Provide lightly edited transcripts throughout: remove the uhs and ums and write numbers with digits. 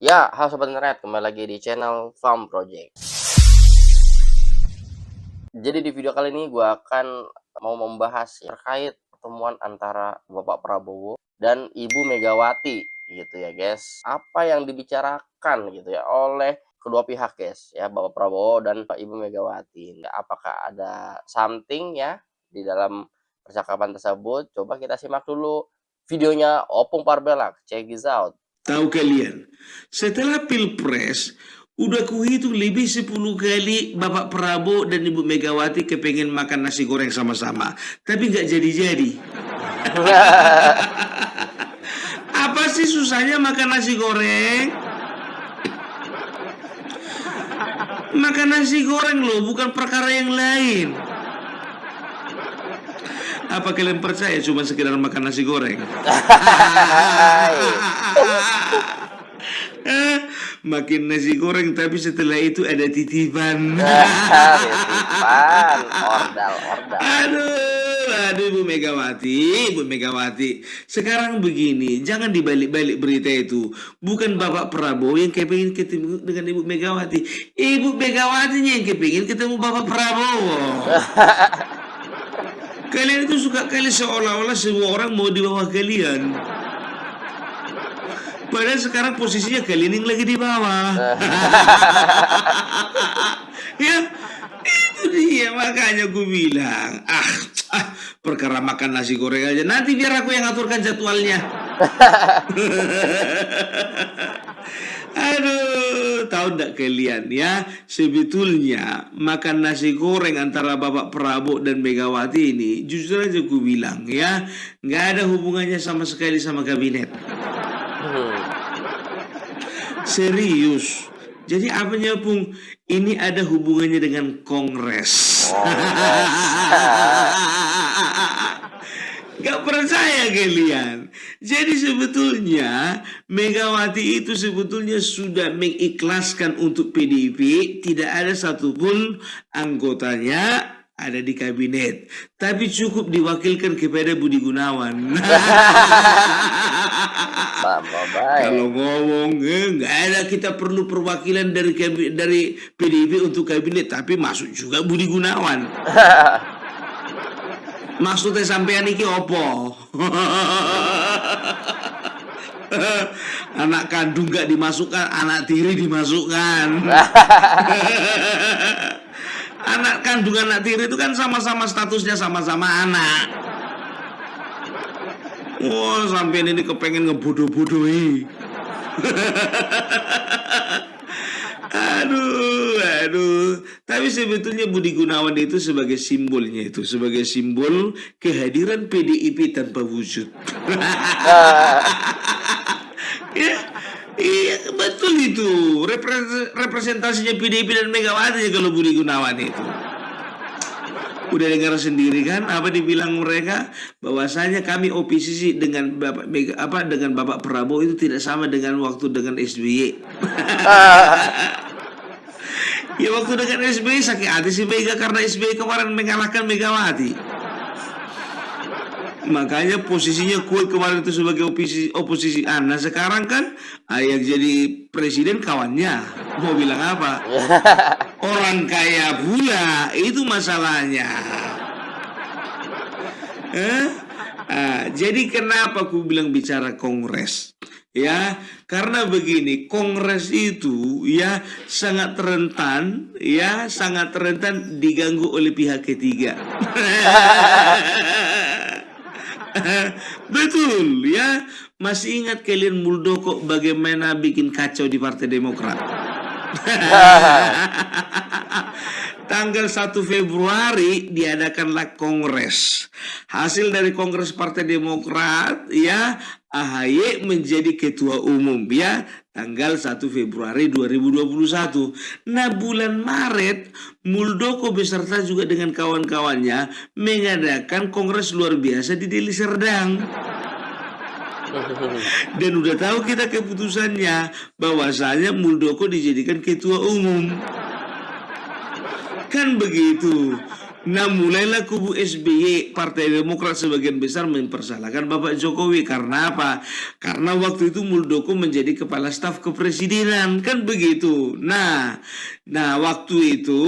Ya, halo Sobat Internet, kembali lagi di channel Farm Project. Jadi di video kali ini gue akan mau membahas terkait pertemuan antara Bapak Prabowo dan Ibu Megawati gitu ya guys. Apa yang dibicarakan gitu ya oleh kedua pihak guys ya, Bapak Prabowo dan Ibu Megawati. Apakah ada something ya di dalam percakapan tersebut? Coba kita simak dulu videonya Opung Parbelak. Check this out. Tahu kalian, setelah Pilpres, udah kuhitung lebih 10 kali Bapak Prabowo dan Ibu Megawati kepengen makan nasi goreng sama-sama. Tapi nggak jadi-jadi. Apa sih susahnya makan nasi goreng? Makan nasi goreng loh, bukan perkara yang lain. Apa kalian percaya cuma sekedar makan nasi goreng? Makin nasi goreng tapi setelah itu ada titipan. Titipan, ordal. Aduh Ibu Megawati. Sekarang begini, jangan dibalik-balik berita itu. Bukan Bapak Prabowo yang kepingin ketemu dengan Ibu Megawati. Ibu Megawatinya yang kepingin ketemu Bapak Prabowo. Kalian itu suka kali seolah-olah semua orang mau di bawah kalian. Padahal sekarang posisinya kalian yang lagi di bawah. Ya, itu dia makanya gue bilang, perkara makan nasi goreng aja. Nanti biar aku yang aturkan jadwalnya. Aduh, tahu nggak kalian ya, sebetulnya makan nasi goreng antara Bapak Prabowo dan Megawati ini, jujur aja gue bilang ya, nggak ada hubungannya sama sekali sama kabinet. Serius. Jadi apanya Pung? Ini ada hubungannya dengan Kongres. Gak percaya kalian. Jadi sebetulnya Megawati itu sebetulnya sudah mengikhlaskan untuk PDIP. Tidak ada satupun anggotanya ada di kabinet, tapi cukup diwakilkan kepada Budi Gunawan. Kalau ngomong nggak ada, kita perlu perwakilan dari PDIP untuk kabinet, tapi masuk juga Budi Gunawan. Maksudnya sampean iki opo? Anak kandung gak dimasukkan, anak tiri dimasukkan. Anak kandung anak tiri itu kan sama-sama statusnya sama-sama anak. Wah, sampean ini kepengen ngebodoh-bodohi. Aduh. Tapi sebetulnya Budi Gunawan itu sebagai simbolnya itu, sebagai simbol kehadiran PDIP tanpa wujud. Ya, iya betul itu. Representasinya PDIP dan Megawati kalau Budi Gunawan itu. Udah dengar sendiri kan apa dibilang mereka, bahwasanya kami oposisi dengan Bapak Prabowo itu tidak sama dengan waktu dengan SBY. Ya waktu dengan SBY sakit hati si Mega karena SBY kemarin mengalahkan Megawati. Makanya posisinya kue kemarin itu sebagai oposisi. Nah sekarang kan yang jadi presiden kawannya. Mau bilang apa? Orang kaya pula, itu masalahnya. Jadi kenapa aku bilang bicara Kongres? Ya, karena begini, Kongres itu ya sangat rentan diganggu oleh pihak ketiga. Betul ya, masih ingat kalian Muldoko bagaimana bikin kacau di Partai Demokrat? Tanggal 1 Februari diadakanlah Kongres. Hasil dari Kongres Partai Demokrat ya, AHY menjadi ketua umum ya, tanggal 1 Februari 2021. Nah bulan Maret Muldoko beserta juga dengan kawan-kawannya mengadakan kongres luar biasa di Deli Serdang. Dan udah tahu kita keputusannya, bahwasanya Muldoko dijadikan ketua umum. Kan begitu. Nah, mulailah kubu SBY, Partai Demokrat sebagian besar mempersalahkan Bapak Jokowi. Karena apa? Karena waktu itu Muldoko menjadi kepala staf kepresidenan, kan begitu. Nah, waktu itu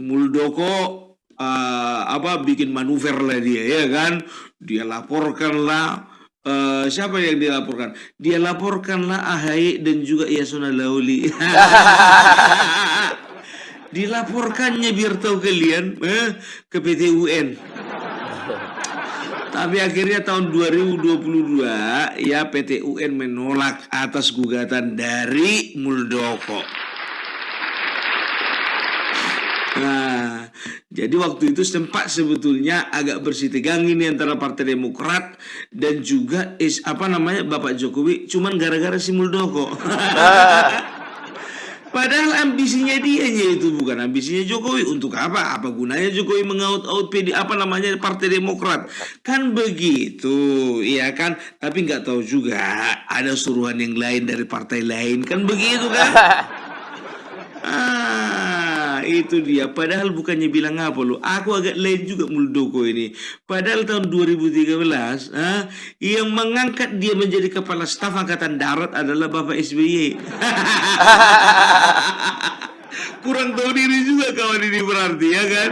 Muldoko bikin manuver lah dia, ya kan? Dia laporkan lah. Siapa yang dia laporkan? Dia laporkanlah AHY dan juga Yasona Lauli. Dilaporkannya biar tahu kalian ke PT UN. Tapi akhirnya tahun 2022 ya PT UN menolak atas gugatan dari Muldoko. Nah, jadi waktu itu sempat sebetulnya agak bersih tegang ini antara Partai Demokrat dan juga Bapak Jokowi, cuman gara-gara si Muldoko. Padahal ambisinya dia itu bukan ambisinya Jokowi. Untuk apa? Apa gunanya Jokowi mengaut-aut Partai Demokrat? Kan begitu, ya kan? Tapi nggak tahu juga ada suruhan yang lain dari partai lain, kan begitu kan? Itu dia. Padahal bukannya bilang apa lo. Aku agak lain juga Muldoko ini. Padahal tahun 2013, yang mengangkat dia menjadi kepala staf Angkatan Darat adalah Bapak SBY. Kurang tahu diri juga kawan ini berarti, ya kan?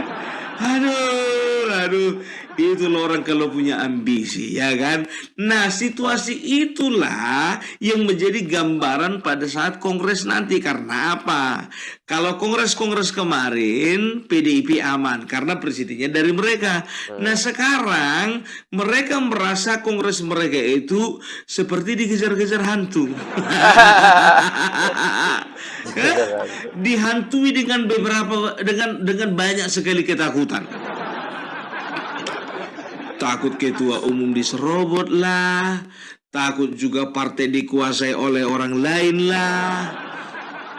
Aduh, itu loh orang kalau punya ambisi, ya kan? Nah, situasi itulah yang menjadi gambaran pada saat kongres nanti. Karena apa? Kalau kongres kemarin PDIP aman karena presidennya dari mereka. Nah, sekarang mereka merasa kongres mereka itu seperti dikejar-kejar hantu. Dihantui dengan banyak sekali ketakutan. Takut ketua umum diserobot lah, takut juga partai dikuasai oleh orang lain lah,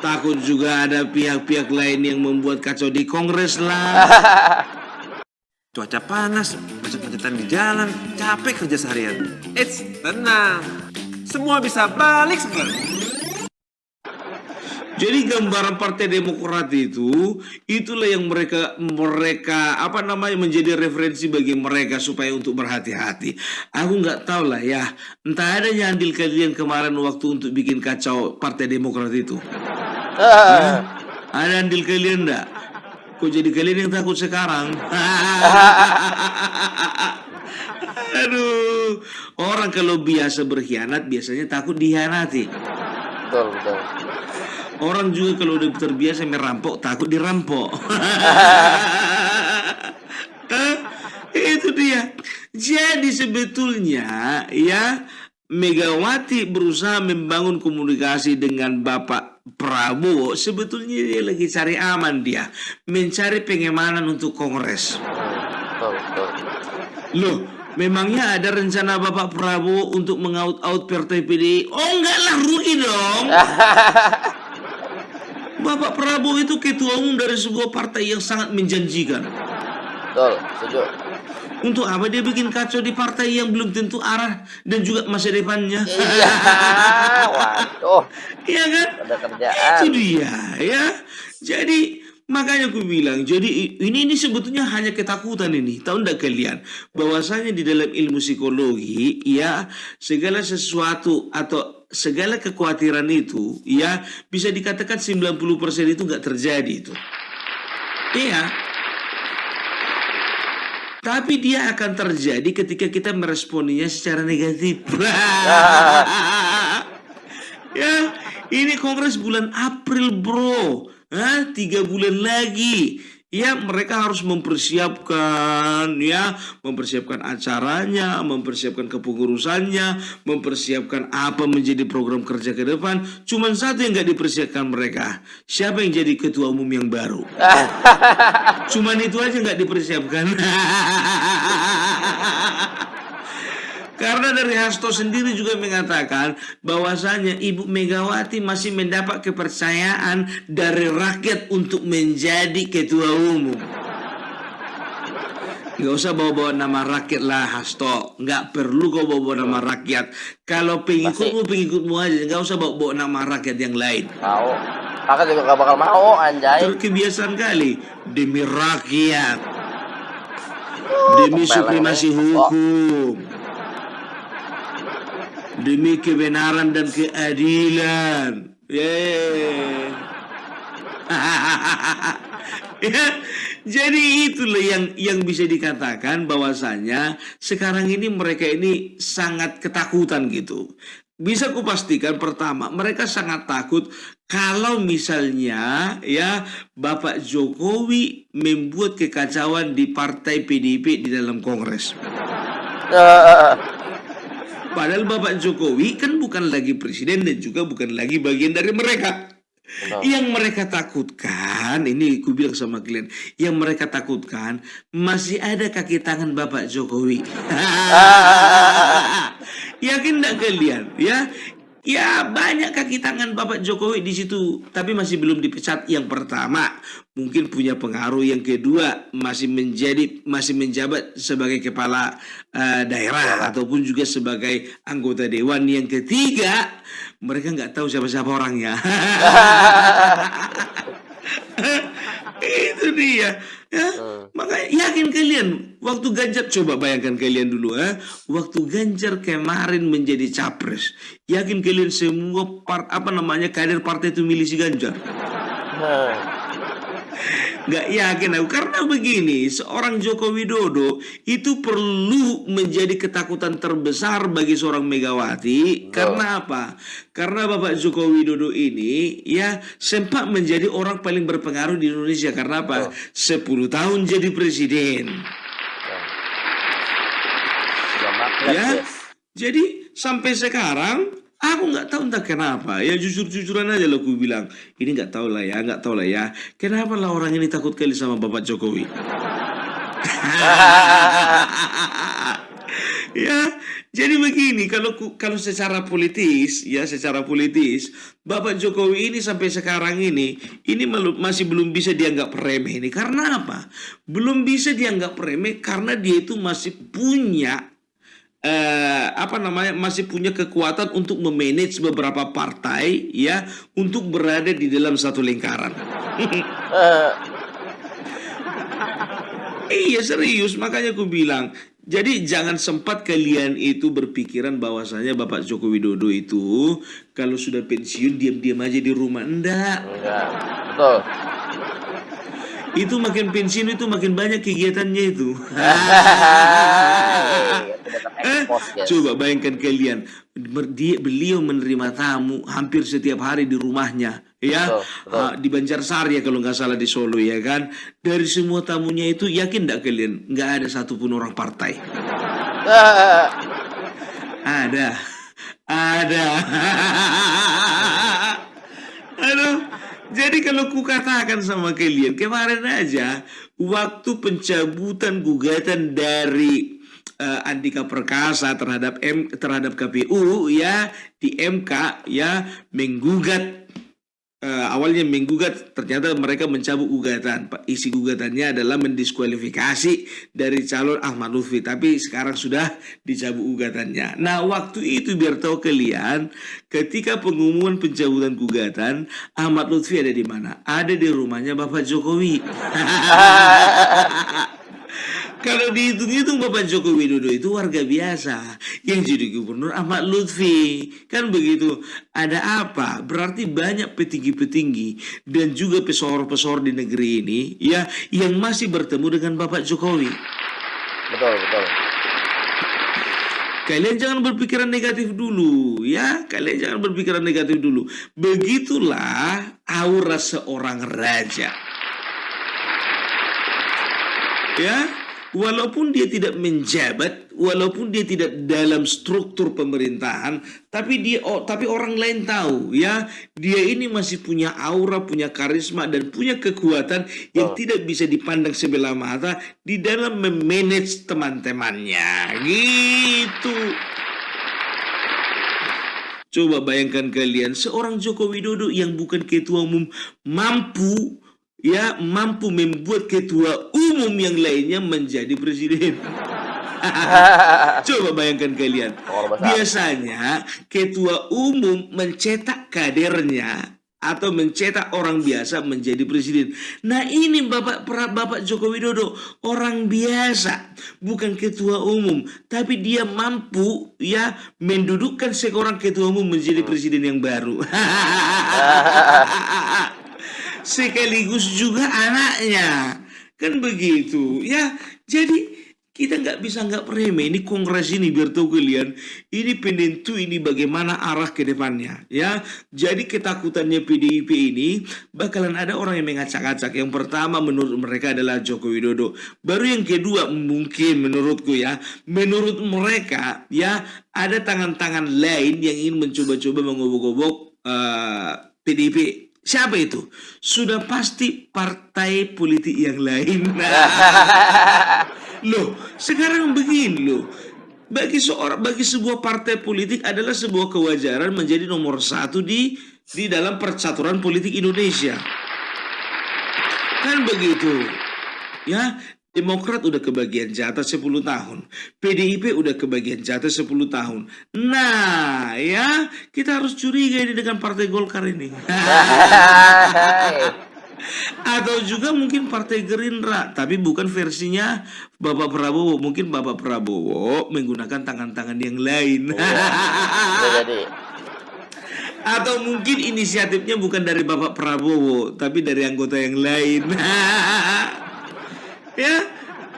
takut juga ada pihak-pihak lain yang membuat kacau di kongres lah. Cuaca panas, macet-macetan di jalan, capek kerja seharian. Tenang, semua bisa balik sekarang. Jadi gambaran Partai Demokrat itulah yang mereka menjadi referensi bagi mereka supaya untuk berhati-hati. Aku nggak tahu lah ya, entah ada andil kalian kemarin waktu untuk bikin kacau Partai Demokrat itu. Ada andil kalian enggak? Kok jadi kalian yang takut sekarang? Aduh, orang kalau biasa berkhianat biasanya takut dihianati. Betul. Orang juga kalau udah terbiasa merampok takut dirampok. Itu dia. Jadi sebetulnya ya Megawati berusaha membangun komunikasi dengan Bapak Prabowo. Sebetulnya dia lagi cari aman, dia mencari pengemanan untuk kongres. Betul. Loh, memangnya ada rencana Bapak Prabowo untuk mengaut-aut partai PDI? Oh enggak lah, rugi dong. Bapak Prabowo itu ketua umum dari sebuah partai yang sangat menjanjikan. Betul, setuju. Untuk apa dia bikin kacau di partai yang belum tentu arah dan juga masa depannya? Iya, waduh. Iya kan? Ada kerjaan. Itu dia, ya. Jadi makanya aku bilang, jadi ini sebetulnya hanya ketakutan ini. Tahu enggak kalian? Bahwasanya di dalam ilmu psikologi, ya, segala sesuatu atau segala kekhawatiran itu, ya, bisa dikatakan 90% itu nggak terjadi itu. Iya. Tapi dia akan terjadi ketika kita meresponinya secara negatif. Ya, ini kongres bulan April, bro. 3 bulan lagi. Ya, mereka harus mempersiapkan acaranya, mempersiapkan kepengurusannya, mempersiapkan apa menjadi program kerja ke depan. Cuman satu yang nggak dipersiapkan mereka. Siapa yang jadi ketua umum yang baru? Cuman itu aja nggak dipersiapkan. Karena dari Hasto sendiri juga mengatakan bahwasanya Ibu Megawati masih mendapat kepercayaan dari rakyat untuk menjadi ketua umum. Nggak usah bawa-bawa nama rakyat lah, Hasto. Nggak perlu kau bawa-bawa nama rakyat. Kalau pengikutmu aja. Nggak usah bawa-bawa nama rakyat yang lain. Mau. Kakak juga gak bakal mau, anjay. Terus kebiasaan kali. Demi rakyat. demi Tempeleng nih. supremasi Oh, hukum, demi kebenaran dan keadilan. Yeay. Ya, jadi itulah yang bisa dikatakan bahwasanya sekarang ini mereka ini sangat ketakutan gitu. Bisa kupastikan pertama mereka sangat takut kalau misalnya ya Bapak Jokowi membuat kekacauan di partai PDIP di dalam Kongres. eh, Padahal Bapak Jokowi kan bukan lagi presiden dan juga bukan lagi bagian dari mereka. betul. Yang mereka takutkan, ini ku bilang sama kalian, yang mereka takutkan masih ada kaki tangan Bapak Jokowi. Yakin enggak kalian? Ya, ya banyak kaki tangan Bapak Jokowi di situ, tapi masih belum dipecat yang pertama. Mungkin punya pengaruh yang kedua, masih menjabat sebagai kepala daerah ataupun juga sebagai anggota dewan. Yang ketiga, mereka nggak tahu siapa-siapa orangnya. Itu dia. Ya, makanya yakin kalian waktu Ganjar, coba bayangkan kalian dulu waktu Ganjar kemarin menjadi capres, yakin kalian semua kader partai itu milih si Ganjar? Nggak yakin aku, karena begini, seorang Joko Widodo itu perlu menjadi ketakutan terbesar bagi seorang Megawati. Karena apa? Karena Bapak Joko Widodo ini ya sempat menjadi orang paling berpengaruh di Indonesia. Karena apa? 10 tahun jadi presiden. Sudah maklum, Ya, guys. jadi sampai sekarang aku nggak tahu entah kenapa. Ya jujur-jujuran aja loh aku bilang. Ini nggak tahu lah ya. Kenapa lah orang ini takut kali sama Bapak Jokowi? Ya, jadi begini, kalau secara politis, Bapak Jokowi ini sampai sekarang ini masih belum bisa dianggap remeh ini. Karena apa? Belum bisa dianggap remeh karena dia itu masih punya masih punya kekuatan untuk memanage beberapa partai ya untuk berada di dalam satu lingkaran. Iya serius, makanya aku bilang. Jadi jangan sempat kalian itu berpikiran bahwasanya Bapak Joko Widodo itu kalau sudah pensiun diam-diam aja di rumah. Enggak. Enggak, betul. Itu makin pensiun itu makin banyak kegiatannya itu. Tidak terekspos, guys. Coba bayangkan kalian, beliau menerima tamu hampir setiap hari di rumahnya, ya. Betul. Di Banjarsari ya kalau nggak salah, di Solo ya kan. Dari semua tamunya itu, yakin nggak kalian nggak ada satupun orang partai? Ada. Aduh, jadi kalau ku katakan sama kalian, kemarin aja waktu pencabutan gugatan dari Andika Perkasa terhadap KPU ya di MK ya menggugat, awalnya menggugat, ternyata mereka mencabut gugatan. Isi gugatannya adalah mendiskualifikasi dari calon Ahmad Lutfi, tapi sekarang sudah dicabut gugatannya. Nah, waktu itu biar tahu kalian, ketika pengumuman pencabutan gugatan, Ahmad Lutfi ada di mana? Ada di rumahnya Bapak Jokowi. Kalau dihitung-hitung Bapak Joko Widodo itu warga biasa, yang jadi gubernur Ahmad Lutfi. Kan begitu. Ada apa? Berarti banyak petinggi-petinggi dan juga pesohor-pesohor di negeri ini ya yang masih bertemu dengan Bapak Jokowi. Betul. Kalian jangan berpikiran negatif dulu ya. Begitulah aura seorang raja. Ya, walaupun dia tidak menjabat, walaupun dia tidak dalam struktur pemerintahan, tapi orang lain tahu ya, dia ini masih punya aura, punya karisma dan punya kekuatan yang tidak bisa dipandang sebelah mata di dalam memanage teman-temannya. Gitu. Coba bayangkan kalian, seorang Joko Widodo yang bukan ketua umum mampu membuat ketua umum yang lainnya menjadi presiden. Coba bayangkan kalian. Biasanya ketua umum mencetak kadernya atau mencetak orang biasa menjadi presiden. Nah, ini Bapak Joko Widodo, orang biasa, bukan ketua umum, tapi dia mampu ya mendudukkan seorang ketua umum menjadi Hmm. presiden yang baru. Sekaligus juga anaknya, kan begitu ya. Jadi kita nggak bisa nggak remeh ini kongres ini, biar tahu kalian, ini penentu ini bagaimana arah ke depannya ya. Jadi ketakutannya PDIP ini bakalan ada orang yang mengacak-acak. Yang pertama menurut mereka adalah Joko Widodo, baru yang kedua mungkin menurutku ya, menurut mereka ya ada tangan-tangan lain yang ingin mencoba-coba mengobok-obok PDIP. Siapa itu? Sudah pasti partai politik yang lain. Loh, sekarang begini loh. Bagi sebuah partai politik adalah sebuah kewajaran menjadi nomor satu di dalam percaturan politik Indonesia. Kan begitu. Ya, Demokrat udah kebagian jatah 10 tahun. PDIP udah kebagian jatah 10 tahun. Nah, ya, kita harus curiga ini dengan Partai Golkar ini. Atau juga mungkin Partai Gerindra, tapi bukan versinya Bapak Prabowo. Mungkin Bapak Prabowo menggunakan tangan-tangan yang lain. Iya, bisa jadi. Atau mungkin inisiatifnya bukan dari Bapak Prabowo, tapi dari anggota yang lain. Ya,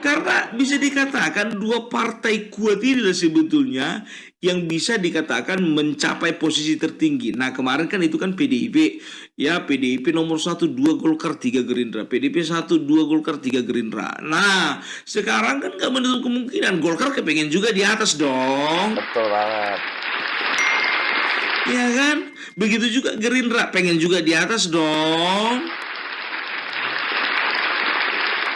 karena bisa dikatakan dua partai kuat inilah sebetulnya yang bisa dikatakan mencapai posisi tertinggi. Nah, kemarin kan itu kan PDIP, ya PDIP nomor 1, 2 Golkar, 3 Gerindra. PDIP 1, 2 Golkar, 3 Gerindra. Nah, sekarang kan nggak menutup kemungkinan Golkar kepengen juga di atas dong. Betul banget. Ya kan? Begitu juga Gerindra pengen juga di atas dong.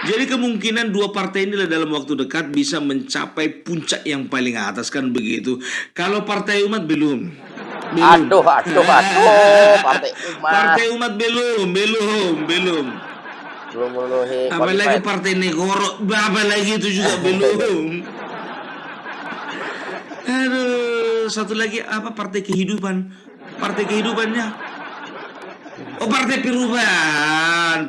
Jadi kemungkinan dua partai inilah dalam waktu dekat bisa mencapai puncak yang paling atas, kan begitu. Kalau Partai Umat belum. Aduh, Partai Umat. Partai Umat belum. Belum memenuhi Apalagi qualified. Partai Negoro, apalagi itu juga belum. Aduh, satu lagi apa, Partai Kehidupan. Partai Kehidupannya. Oh, Partai Perubahan.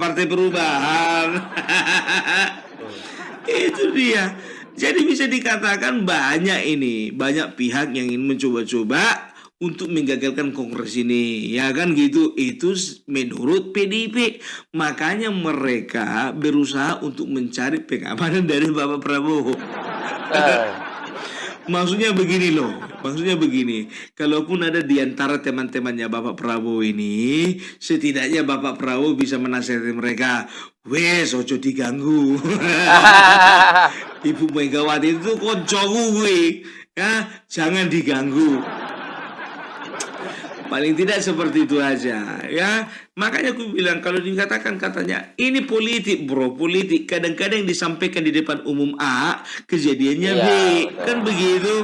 Itu dia. Jadi bisa dikatakan banyak pihak yang ingin mencoba-coba untuk menggagalkan kongres ini, ya kan gitu. Itu menurut PDIP. Makanya mereka berusaha untuk mencari pengamanan dari Bapak Prabowo. Maksudnya begini, kalaupun ada di antara teman-temannya Bapak Prabowo ini, setidaknya Bapak Prabowo bisa menasihati mereka, wes ojo diganggu. Ibu Megawati itu koncoku gue, ya jangan diganggu. Paling tidak seperti itu aja ya. Makanya aku bilang kalau dikatakan katanya ini politik bro, politik. Kadang-kadang disampaikan di depan umum A, kejadiannya B, Iya, betul. kan begitu.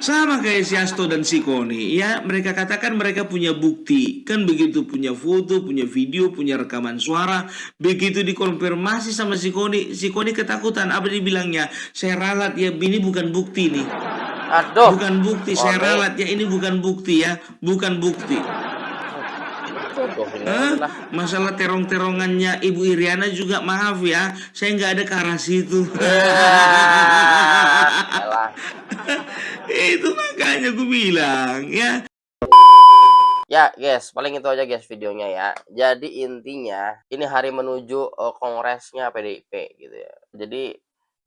Sama kayak si Hasto dan si Koni ya, mereka katakan mereka punya bukti, kan begitu, punya foto, punya video, punya rekaman suara. Begitu dikonfirmasi sama si Koni ketakutan. Apa dibilangnya? Saya ralat ya, ini bukan bukti nih. Aduh. Bukan bukti, saya ralat ya, ini bukan bukti ya, bukan bukti. Masalah terong-terongannya Ibu Iriana juga maaf ya, saya nggak ada ke arah situ. Itu makanya gue bilang ya. Ya guys, paling itu aja guys videonya ya. Jadi intinya ini hari menuju kongresnya PDIP gitu ya. Jadi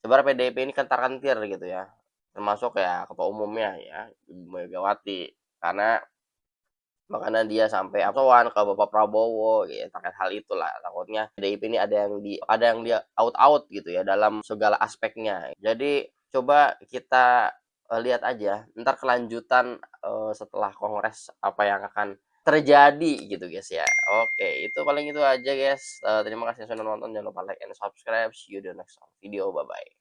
sebenarnya PDIP ini kentar-kentir gitu ya, termasuk ya ketua umumnya ya Ibu Megawati, karena makanya dia sampai apaan ke Bapak Prabowo ya terkait hal itulah. Takutnya PDIP ini ada yang dia out gitu ya dalam segala aspeknya. Jadi coba kita lihat aja ntar kelanjutan setelah kongres apa yang akan terjadi gitu guys ya. Oke, itu paling itu aja guys. Terima kasih sudah nonton, jangan lupa like and subscribe. See you di next video, bye bye.